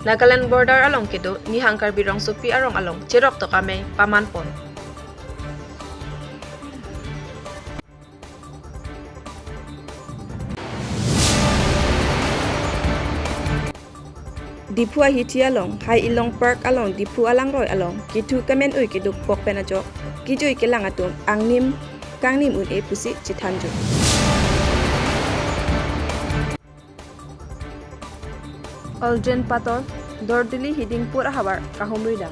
Nagaland Border along kedo Nihang Karbi Rongsopi arong along Cheroktok amai pemanpon. Dipu ahiti along Hai Ilong Park along Dipu alang roy along kitu kamen ui keduk pok penajok kijui kelang atum angnim kangnim un e pusi citanjo. Oljen patol dordili hiding pura hawar kahumridang.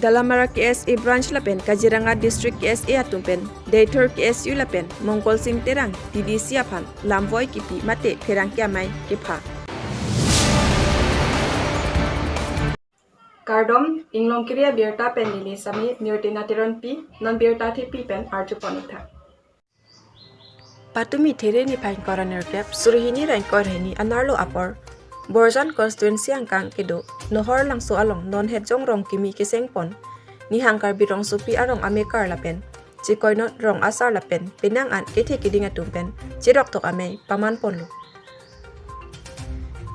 Dalamara KSA branch lapen Kaziranga district KSA atumpen Deitor KSU lapen Mongkol Sing Terang Didi Siapan Lamvoy kipi mate perang kiamai kipa. Kardom inglong kriya birta pen nili sami nirtina teron pi non birta thi pi pen arju ponitha. Patumi there ni pain coroner cap surhini rain korheni anerlo apor BORJAN CONSTITUENCY angkang kedo nahorlangso along non hetjong rongkimi kesengpon Nihang Karbi Rongsopi arong amekar lapen chekoinot rong asar lapen penang kethe keding atum pen Cheroktok amai pemanpon lo.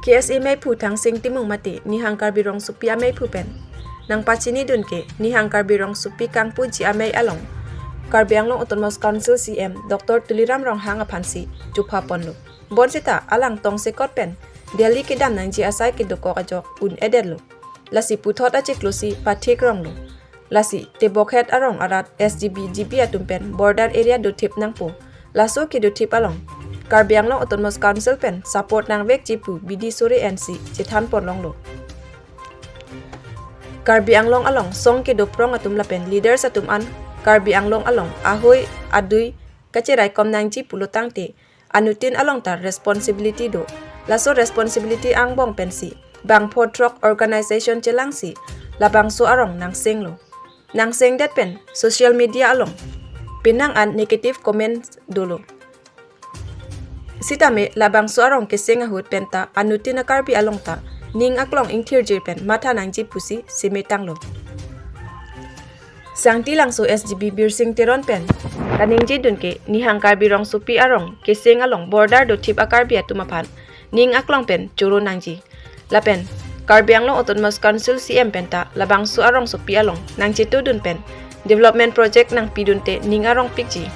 KSA Meiphu Thangsing Timung mati Nihang Karbi Rongsopi Meiphu pen nangpachini dunke'Nihang Karbi Rongsopi kangpuji amai along Karbi Anglong Autonomous KSA CEM Dr.Tuliram Ronghang aphansi jupa ponlo. Bonsita alang tong sekot pen Delhi kedam nangji asai kedoko kajok un ederlo. Lasi puthot achiklusi pathik ronglo. Lasi tebokhet arong arat SGB atumpen border area do tip nangpo. Laso kedo tip along Karbi Anglong Autonomous Council pen support nang vek jipu bidi sore NC cithan ponlonglo. Karbi Anglong along song kedo prong atum lapen leaders atum an Karbi Anglong along ahoy adui kacerai kom nangji pulutang te anutin along tar responsibility do. Laso responsibility ang bong pensi bang potrok organization celangsi labang so arong nang senglo. Nang seng dat pen social media along penang negative comment dolo. Sitame labang suarong keseng ahut penta anutin na Karbi along ta ning aklong ingtirjir pen mata nang jipusi simetanglo. Sangtilangso SGB Birsing Teron pen kaning dunke'Nihang Karbi Rongsopi arong keseng along border do tip Karbi atumapan ning aklong pen churo nangji lapen Karbi Anglong Autonomous Council CM penta labang suarong sopi along nang dun pen development project nang pidunte ning arong pikji.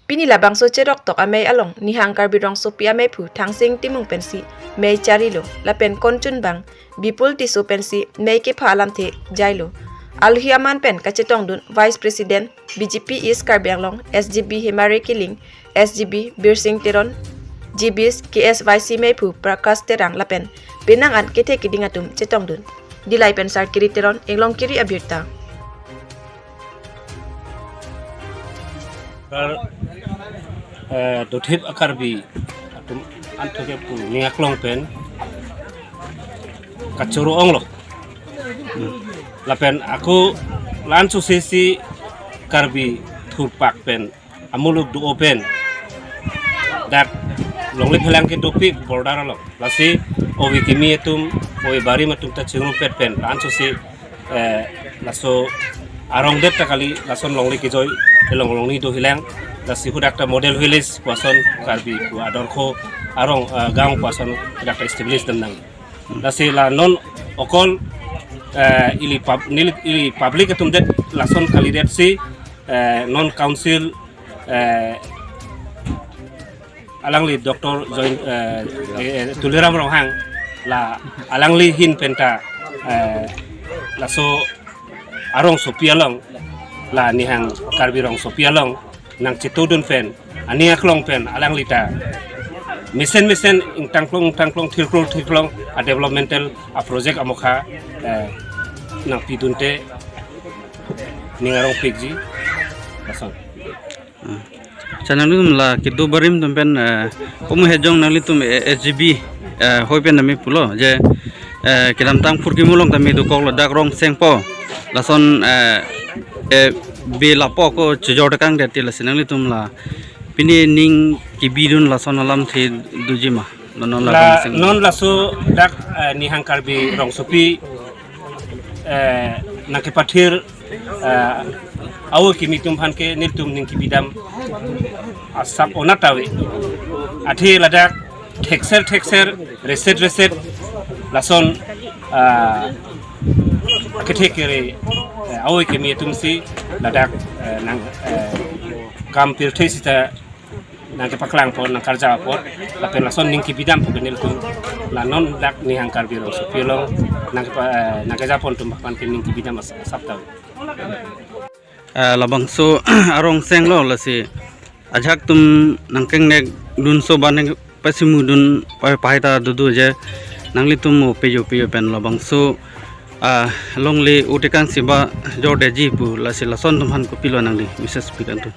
Pini labang so Cheroktok amai along Nihang Karbi Rongsopi Meiphu Thangsing Timung pensi mei charilo lapen konchun bang bipul tisu pensi mei ke phalam the jailo. Alhi aman pen kacetong dun Vice President BGP East Karbi Anglong SGB Himari Kiling SGB Birsing Teron GBs KSA Meiphu Prakas Terang lapen penang kethe keding atum cetong dun dilai pen sar kiri teron englong kiri abirta. Dothip Karbi atum antoke pu ningaklong pen kacuru onglo lapen aku lansu sesi Karbi thurpak pen amuluk du open dak longli phelang ke dopi border along lasi owi kimi etum owi bari matum ta chingru pet pen lansu si laso arong det takali lason longli ki joy longli do hilang lasi hudakta model village pason Karbi ku adorko arong gang pason hudakta establish demnang lasi la non okol ili public etum det lason kalidet si non council alangli Dr. Tuliram Ronghang la alangli hin penta laso arong sopi along la Nihang Karbi Rongsopi along nang citudun pen ani aklong pen alang lita misen ing tangklong tilklong a developmental a project amoka nang pidunte ningarong pigji lason chanang lum la kedo barim tumpen pomu hejong nang litum SGB hoipen nami pulo je kiram tang furki mulong tami do kol dak rong sengpo lason be lapo ko Cheroktok de til sinang litum la pini ning kibidun lason alam the dujima non laso dak Nihang Karbi Rongsopi nakepathir awo kimitum hanke niltum ning kibidam asap onatawi athi ladak tekser reset lason kethe kere awi kemi tumsi ladak nang kam pirthesita nang ke paklang pon nang karja pon lapen lason ning ki bidam pugenil tu lanon dak Nihang Karbi Rongsopi long nang ke japon tum pan ning ki bidam saptaw labangso arong seng lo lasi ajak tum nangkeng nek dun so baneng pasimu dun paita dudu je nangli tum peyo pen labangso longli utekan siba jorde jibu lasi lason tum han ko pilo nangli mises pikan tu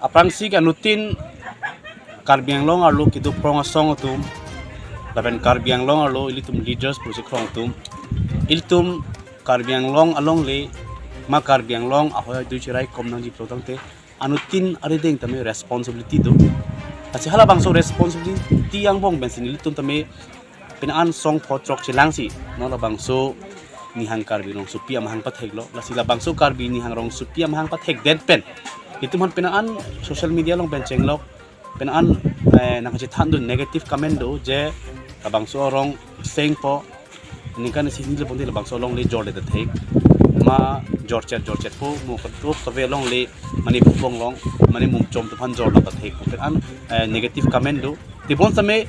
aprangsi kanutin Karbi Anglong arlo kido prongasong tum lapen Karbi Anglong arlo ilitum leaders project krong tum ilitum Karbi Anglong along le ma Karbi Anglong ahoy du chirai kom nang ji protang te anutin arideng tame responsibility do kasi hala bangso responsibility yang bong bensin ilitum tame pinaan song potrok chilangsi no la bangso Nihang Karbi Rongsopi amahang patheglo lasi la bangso Karbi Nihang Rongsopi amahang patheg dead pen itum han pinaan social media long benceng lo penaan nakachithan do negative comment do je labangso rong seng po nikan si nil bonde labangso long le jorde de thek ma jorchet po mo ko to ve long le mani phong long mani mum chom to phan jor la thek penaan negative comment do tibon same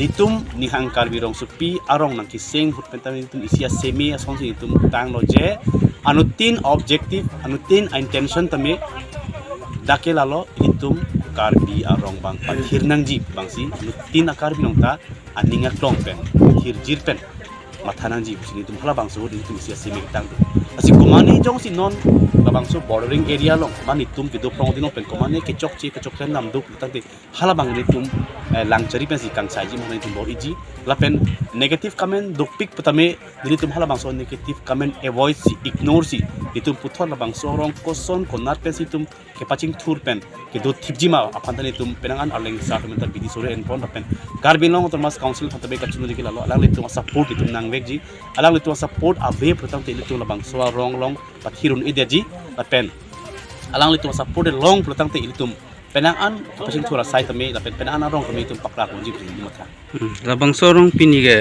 nitum Nihang Karbi Rongsopi arong nang ki seng hut pentam nitum isia semi ason si nitum tang lo je anutin objective anutin intention tame dakelalo itum Karbi arong bang pathir nang ji bangsi tin Karbi nong ta aninga klong pen pathir jir pen matha nang ji sini tum hala bangso din tum sia simi tang asi komani jong si non labangso bordering area long mani tum kido prong din pen komani ke chok chen nam duk tang te hala bang ni tum langchari pen si kang sai ji mani tum bor iji lapen negative comment duk pik patame ni tum hala bangso negative comment avoid si ignore si itum puthor labangso rong koson konat pen si tum ke paching thur pen ke do thipjima apantani tum penangan arleng sa mental bidi sore en pon pen Karbi Anglong Autonomous Council patabe kachunu dikila lo alang litum support itum nang vekji alang litum support ave pratam te litum labang so rong long pathirun ideji pen alang litum support long pratam te litum penangan paching thura sai tame lapen penangan rong tame tum pakra kunji bidi mata labang so rong pini ge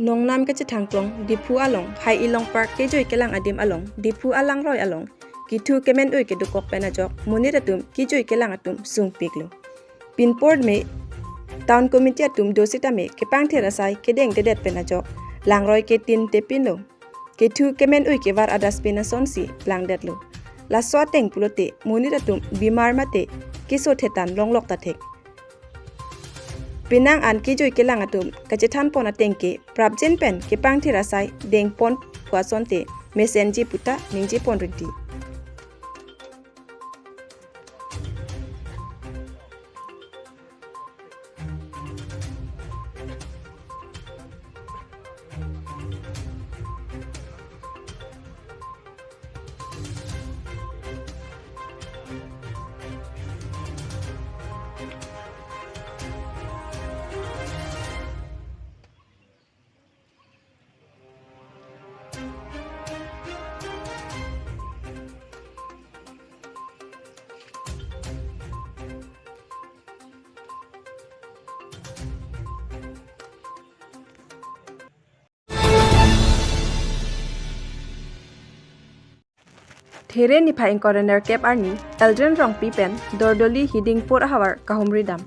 nong nam ke chithangklong dipu along hai ilong park ke joi kelang adim along dipu alang roi along kitu kemen oi ke dukok pena jok munira tum ki joi kelang atum sung piklo pinport me town committee atum dosita me ke pang thera sai kedeng dedet pena jok lang roi ke tin te pinlo kitu kemen oi ke war adas pena sonsi lang detlo la so teng pulote munira tum bimar mate kiso thetan longlok ta thek penang an ki joi kelang atum kachithan pon atengke prabjen pen ke pang thira sai deng pon phwasonte mesenji puta ningji pon rinti There ni phaing coroner cap arni eldren rong pi pen dordoli hiding por hawar kahumri dam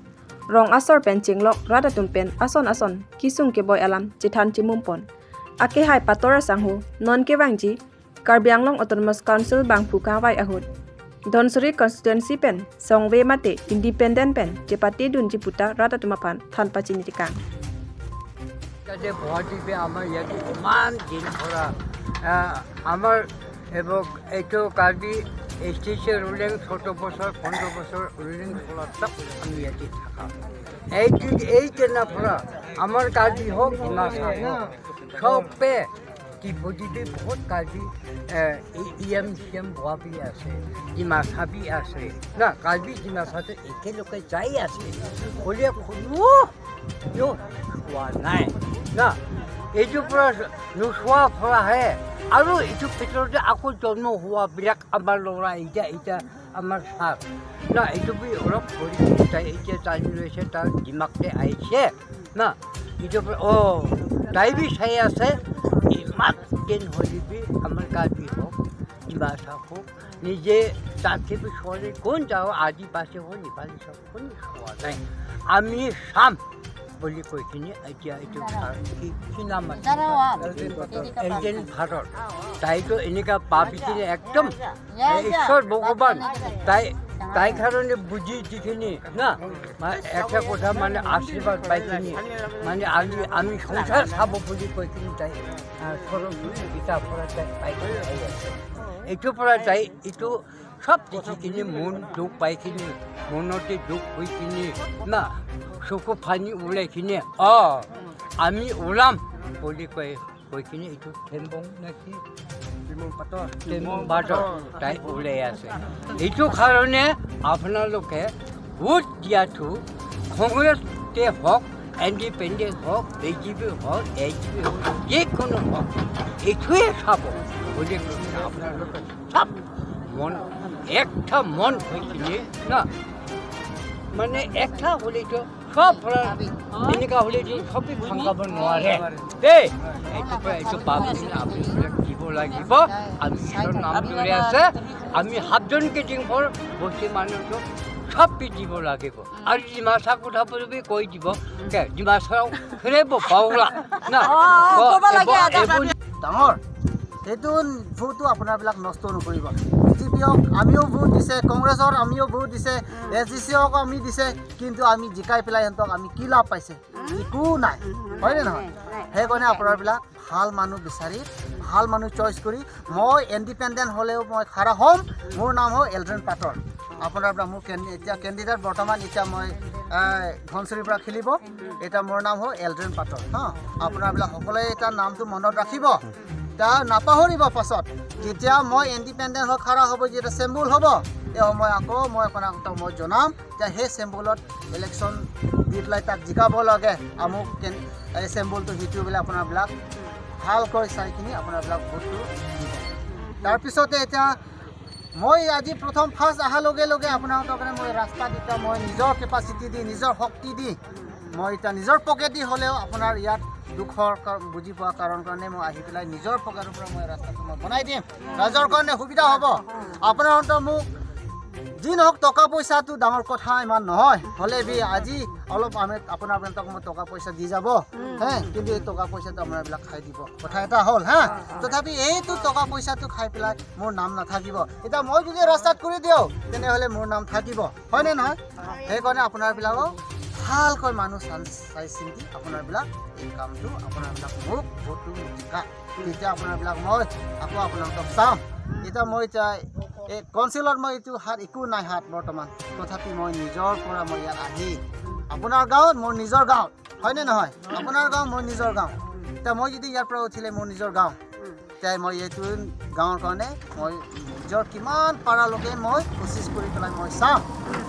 rong asor pen chinglok rada tum pen ason kisung ke boy alam chithan chimum pon ake hai patora sanghu non ke wangji Karbi Anglong Autonomous Council bang phuka wai ahut Donsuri constituency pen songwe mate independent pen chepati dunji puta rada tumapan nangpachini tikang কাজে গুৱাহাটীতে আমাৰ ইয়াতে ইমান দিন পৰা আমাৰ এবং এইটো কাৰ্বি এছটিচি ৰুলিং 14 বছৰ 15 বছৰ ৰুলিং ফলত আমি ইয়াতে থাকা এই দিনৰ পৰা আমাৰ কাৰ্বি হওক ডিমাচা হওক চবে টিপটিতে বহুত কাৰ্বি ইএম ভুৱাবি আছে ডিমাচাবি আছে না কাৰ্বি ডিমাচাতে একেলগে যাই আছে হ'লে কোনো হোৱা নাই না এইটোৰ পৰা নোচোৱা ফৰাহে আৰু এইটো ভিতৰতে আকৌ জন্ম হোৱাবিলাক আমাৰ ল'ৰা এতিয়া আমাৰ চাপ না এইটো অলপ ভৰি তাই এতিয়া জানি লৈছে তাৰ দিমাগতে আহিছে না এইটোৰ পৰা তাই বি চাই আছে ইমান দিন হ'লে আমাৰ কাৰ্বি হওক ডিমাচা হওক নিজে জাতি ছোৱালী কোন যাওঁ আদিবাসী হওক নেপালী হওক কোন চোৱা নাই আমি চাম বুলি কৈ কিনি এতিয়া এইটো কি নাম আছে এলজেন ভাৰত তাইতো এনেকুৱা পাবি কিনে একদম ঈশ্বৰ ভগৱান তাই কাৰণে বুজি যিখিনি না একটা কথা মানে আশীৰ্বাদ পাইখিনি মানে আমি সংসাৰ চাব বুলি কৈ কিনি তাই সৰস্বতী গীতাৰ পৰা তাই পাইকিনি আহি আছে এইটোৰ পৰা তাই এইটো সব দেখি কিনি মন দুখ পাইখিনি মনতে দুখ হৈ কিনি না চকু ফানি ওলাই কিনি আমি ওলাম বুলি কৈ কিনি এইটো থেম্বং নেকি তাই ওলাই আছে এইটো কাৰণে আপোনালোকে ভোট দিয়াটো কংগ্ৰেছে হওক ইণ্ডিপেণ্ডেণ্ট হওক BJP হওক AGP হওক যিকোনো হওক এইটোৱে চাব বুলি আপোনালোকে চব মন একটা মন হৈ কিনি না মানে একটা হ'লেতো সব এনেকুৱা হ'লেতো সবেই ভাঙাব নোৱাৰে দেই এইটো পাবি আপোনালোকে দিব লাগিব আমি নাম লৈ আছে আমি 7জন কেটিং ফৰ বস্তি মানুহটো সব দিব লাগিব আৰু ডিমাচা কথা বুলি কৈ দিব ডিমাচাও ফেৰিব পাওলা না ডাঙৰ সেইটো ভোটটো আপোনাৰবিলাক নষ্ট নকৰিব BJPক আমিও ভোট দিছে কংগ্ৰেছৰ আমিও ভোট দিছে SGCক আমি দিছে কিন্তু আমি জিকাই পেলাই সিহঁতক আমি কি লাভ পাইছে একো নাই হয়নে নহয় সেইকাৰণে আপোনাৰবিলাক ভাল মানুহ বিচাৰি ভাল মানুহ চইচ কৰি মই ইণ্ডিপেণ্ডেণ্ট হ'লেও মই খাৰা হ'ম মোৰ নাম হ'ল এলড্ৰেন পাটৰ আপোনাৰবিলাক মোৰ এতিয়া কেণ্ডিডেট বৰ্তমান এতিয়া মই ধনচিৰিৰ পৰা খেলিব এতিয়া মোৰ নাম হ'ল এলড্ৰেন পাটৰ আপোনাৰবিলাক সকলোৱে এটা নামটো মনত ৰাখিব তা নাপাহৰিব পাছত যেতিয়া মই ইণ্ডিপেণ্ডেণ্ট হৈ খাৰা হ'ব যেতিয়া চেম্বুল হ'ব এই সময় আকৌ মই আপোনাক মই জনাম যে সেই চেম্বুলত ইলেকশ্যন দি পেলাই তাক জিকাব লাগে আমুক এই চেম্বুলটো সিটো বোলে আপোনাৰবিলাক ভালকৈ চাই কিনি আপোনাৰবিলাক ভোটটো দিব তাৰপিছতে এতিয়া মই আজি প্ৰথম ফাৰ্ষ্ট অহাৰ লগে লগে আপোনালোকৰ কাৰণে মই ৰাস্তাত এতিয়া মই নিজৰ কেপাচিটি দি নিজৰ শক্তি দি মই এতিয়া নিজৰ পকেট দি হ'লেও আপোনাৰ ইয়াত দুখৰ বুজি পোৱা কাৰণে মই আহি পেলাই নিজৰ পকেটৰ পৰা মই ৰাস্তাটো মই বনাই দিম ৰাইজৰ কাৰণে সুবিধা হ'ব আপোনালোকে মোক যি নহওক টকা পইচাটো ডাঙৰ কথা ইমান নহয় হ'লে বি আজি অলপ আমি আপোনালোকক মই টকা পইচা দি যাব কিন্তু এই টকা পইচাটো আপোনাৰবিলাক খাই দিব কথা এটা হ'ল তথাপি এইটো টকা পইচাটো খাই পেলাই মোৰ নাম নাথাকিব এতিয়া মই যদি ৰাস্তাত কৰি দিওঁ তেনেহ'লে মোৰ নাম থাকিব হয়নে নহয় সেইকাৰণে আপোনাৰবিলাকক ভালকৈ মানুহ চাই চিন্তি আপোনাৰবিলাক এই কামটো আপোনাৰবিলাক মোক ভোটটো জিকা তেতিয়া আপোনাৰবিলাক মই আকৌ আপোনালোকক চাম এতিয়া মই এতিয়া এই কাউন্সিলত মই এইটো হাত একো নাই হাত বৰ্তমান তথাপি মই নিজৰ পৰা মই ইয়াত আহি আপোনাৰ গাঁৱত মোৰ নিজৰ গাঁৱত হয়নে নহয় আপোনাৰ গাঁও মোৰ নিজৰ গাঁও এতিয়া মই যদি ইয়াৰ পৰা উঠিলে মোৰ নিজৰ গাঁও এতিয়া মই এইটো গাঁৱৰ কাৰণে মই নিজৰ কিমান পাৰালৈকে মই কোচিছ কৰি পেলাই মই চাম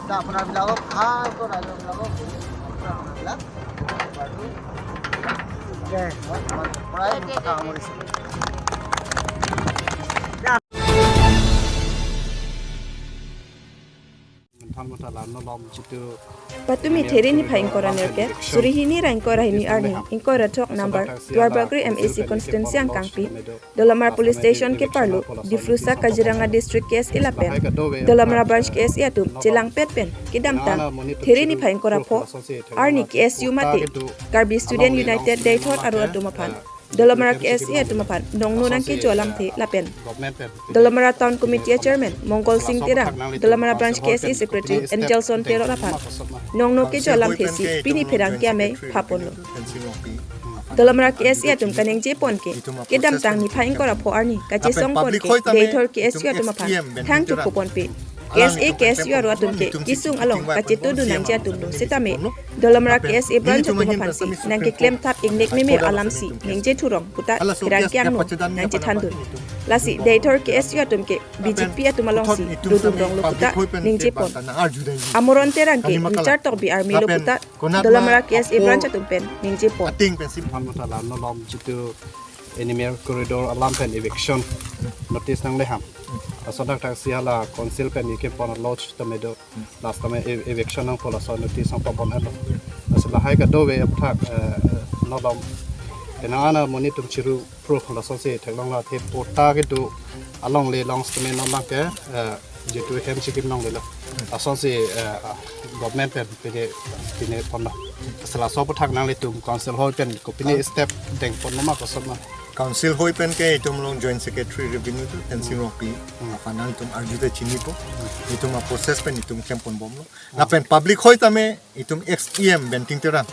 এতিয়া আপোনাৰবিলাকক ভালকৈ ৰাইজৰবিলাকক আপোনাৰবিলাক মই পৰাই কথা সামৰিছোঁ Patumi Therini Paingkora Nerke, Surihini Rankora Hini Arni, in Cheroktok number, Dwarbagri MAC Constituency Angkang, Dolamar Police Station Keparlu, Difrusa Kajiranga District KSA Lapen, Dolamara Branch KSA Atum, Jelang Petpen, Kidamtan, Therini Paingkora Po, Arni KSU Mate, Karbi Student United Daythor Aru Atumapan. Dolamara KSA Atumapan, Nongnunan Kijolam The Lapen. Dolamara Town Committee Chairman, Mongol Singh Tirang, Dolamara Branch KSA Secretary, and Jelson Terorapan. Nongno Kijolam Hesi, Pini Pirang Kiame, Papono. Dolamara KSA Atum Kaneng Jeponke, Kedam Tang Ni Paingkora Po Arni, Kachisong Ponke, Daythor KSA Atumapan, Tang to Poponpe. KSA KSU aro atum ke kisung along kacetu du nangji atum lo setame dolamra KSA branch atum pansi nang ke claim tap ingnek meme alamsi ningje thurong puta kirangkyang no nangji thandun lasi deitor KSU atum ke BJP atum alongsi dudum rong lo puta ningje pon amoron terang ke Cheroktok bi army lo puta dolamra KSA branch atum pen ningje pon Hamutala nolom jitu enemy corridor alarm pen eviction notice nang leham asodak taxi hala council pen ke pon lodge tamedo last time eviction nang pola so notice nang pon alo asla hai ka do we athak nolom penana monitum chiru pro la so se thlong la the pota ke do along le long stame non la ke jitu hem chikim nang le la aso se government pen pine pon la asla so pathak nang le tum council hall pen ko pine step deng pon ma ko so ma Council hoi pen ke itum long joint secretary revenue tu Thangsing Ropi afanan itum arjuda chini po itum a process pen itum kempon bom lo na pen public hoi tame itum XEM benting terang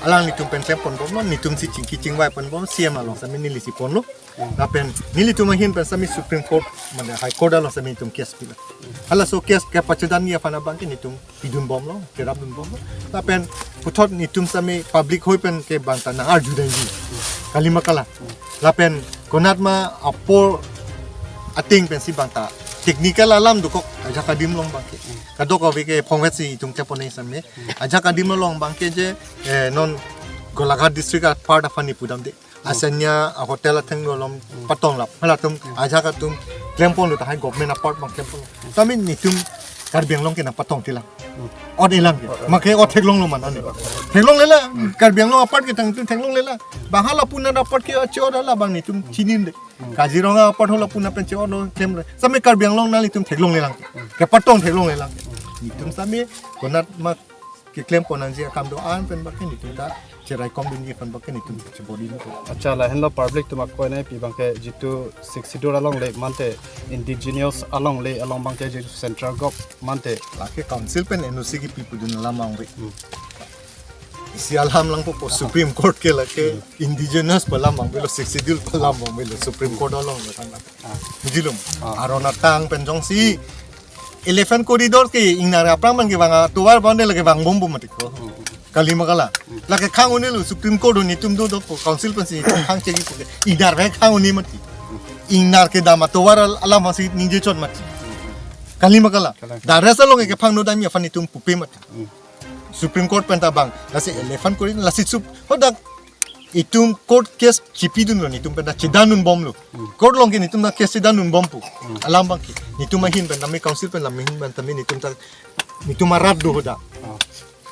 alang itum pen kempon bom lo nitum si chingki chingwai pen bom CM along sami nili si pon lo na pen nili tum hin pen sami Supreme Court mane high court along sami itum case pila hala so case ke pachudan ni afana bang ke nitum pidun bom lo kerap dun bom lo na pen puthot nitum sami public hoi pen ke bang ta na arjuda ji kalimakala lapen konatma apor ating pensi bangta technical alam dukok aja kadim long bangke kadok awike phongwetsi itung chapone samme aja kadim long bangke je non golaghat district at part of ani pudam de asanya hotel atheng lom patong lap halatum aja katum klempon lu hai government apart bang klempon tamin nitum Karbi Anglong ke na patong tilang od ilang make od theklong lo man ane theklong lela Karbi Anglong apart ke tang theklong lela bahala puna apart ke chora la bang ni tum chinin de Kajironga apart hola puna pen chora kem same Karbi Anglong nali tum theklong lela ke patong theklong lela ni tum same konat ma ke klem ponan ji kam do an pen bakke ni tum ta cherai kom din ni pen bakke ni tum chbodi ni acha la henlo public tu makoi nai pi bangke jitu 60 along le mante indigenous along le along bangke jitu central gov mante la ke council pen NOC ki pipu dun lamang ri isi alham lang po Supreme Court ke la ke indigenous palamang belo 60 palamang belo Supreme Court along la kan bujilum arona tang penjong si elephant corridor ke inara praman ke banga tuwar bande lage bang bombo matiko kalimakala lage khang uni lu Supreme Court ni tum do council pen si khang chegi ko idar ve khang uni mati inar ke dama tuwar alama si ninje chot mati kalimakala darasa long ke phang no dami afani tum pupe mati Supreme Court pen tabang lasi elephant corridor lasi sup hodak itum court case chipidun lo nitum pen chidanun bom lo court long ke nitum na case chidanun bom pu alam bang ki nitum mahin pen nami council pen lamin pen tami nitum ta nitum marat do hoda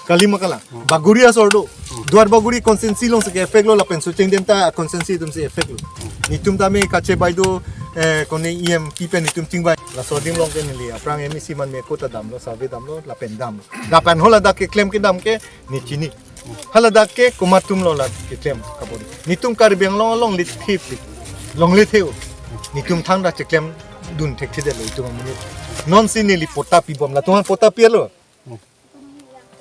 kalimakala baguria sordo duar baguri consensi long se ke effect lo la pen so cheng dem ta consensi tum se effect lo nitum tami kache baido kone EM pipen nitum tingbai la sodim long ke nili aprang MEC man me kota dam lo survey dam lo la pen dam la pen hola da ke claim ke dam ke ni chini hala da ke kumatum lo la ke claim kabori nitum Karbi Anglong long lit thip long lit theo nitum thang da ke claim dun thek thide lo itum amuni non sinili pota pi bom la tuan pota pi lo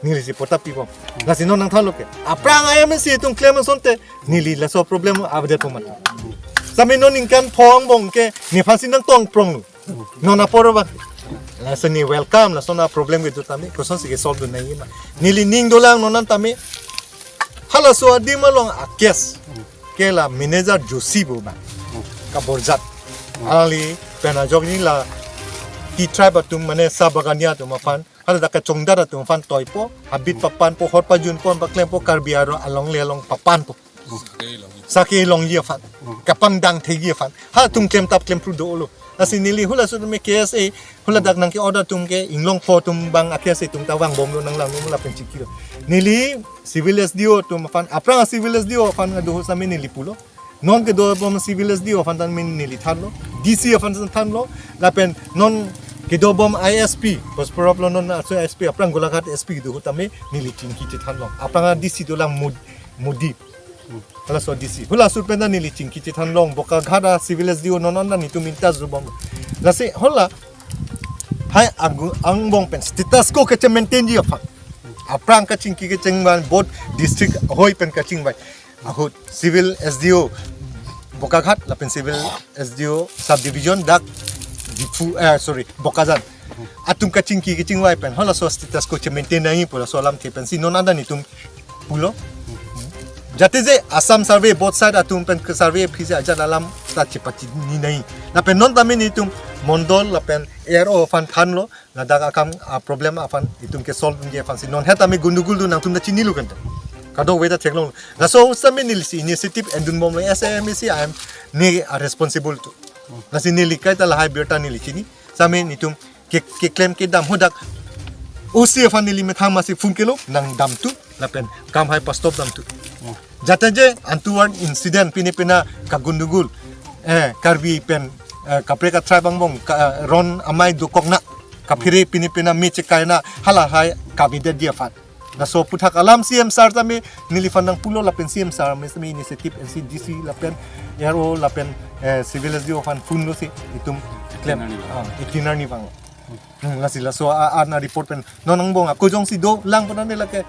nili si pota pi bom la si non nang thalo ke aprang MEC tum claim sonte nili la so problem avde pomat sami non inkan phong bong ke ni phasin nang tong prong lu non apor ba la sani welcome la sona problem ke tami ko son si ke solve dun nai ma nili ning dolang nonan tami hala so adima long a case ke la manager josi bo ba ka borjat ali pena jogni la ti tribe tum mane sabagania tum fan hala da ka chongdara tum fan toipo habit papan po hot pa jun pon ba klem po Karbi aro along le along papan po sake long ye fan kapang dang thegi fan ha tum klem tap klem pru do lo asinili hula su me KSA hula dak nang ke order tum ke inglong pho tum bang KSA tum tawang bom lo nang lang nung la pen chikilo nili civil SDO tum fan aprang civil SDO fan do sa me nili pulo non ke do bom civil SDO fan tan min nili thanlo DC fan thanlo la pen non ke do bom ISP posporo lo non so SP aprang golaghat SP do tame nili chinki ti thanlo aprang DC do lang mudi hala so DC hula sur penda nili chinki ti thanlong boka ghada civil SDO non na ni tu minta zubom la se hola hai angbong pen status ko ke maintain ji afa aprang ka chingki ke chengban both district hoi pen ka chingbai ahut civil SDO boka ghat la pen civil SDO subdivision dak difu sorry bokazan atum kacing wai pen hola so status ko che maintain nahi pula so alam te pen si non ada ni tum pulo jate je Assam survey both side atum pen ke survey phise aja dalam ta chepati ni nahi na pen non tame ni tum mondol la pen ero fan than lo na daga kam problem afan itum ke solve nge fan si non het ame gundugul du nang tum na chini lu kan kado weda theklong na so same ni initiative endun mom lo SAMC I am ne are responsible to na si ni likai ta lahai berta ni lichini same ni tum ke claim ke dam hodak usi fan ni limit ham masih fun kilo nang dam tu la pen kam hai pas stop dam tu jata je antuan incident pina kagundugul karbi pen kapre ka tribe bang ron amai du kokna kapire pina me chekaina hala hai kabide dia fat na so puthak alam CM sar tame nilifan nang pulo la pen CM sar me initiative NCDC la pen ero la pen civil SDO fan fun lo si itum claim itinerary bang lasila so ana report pen nonang bong ako jong si do lang pun nila ke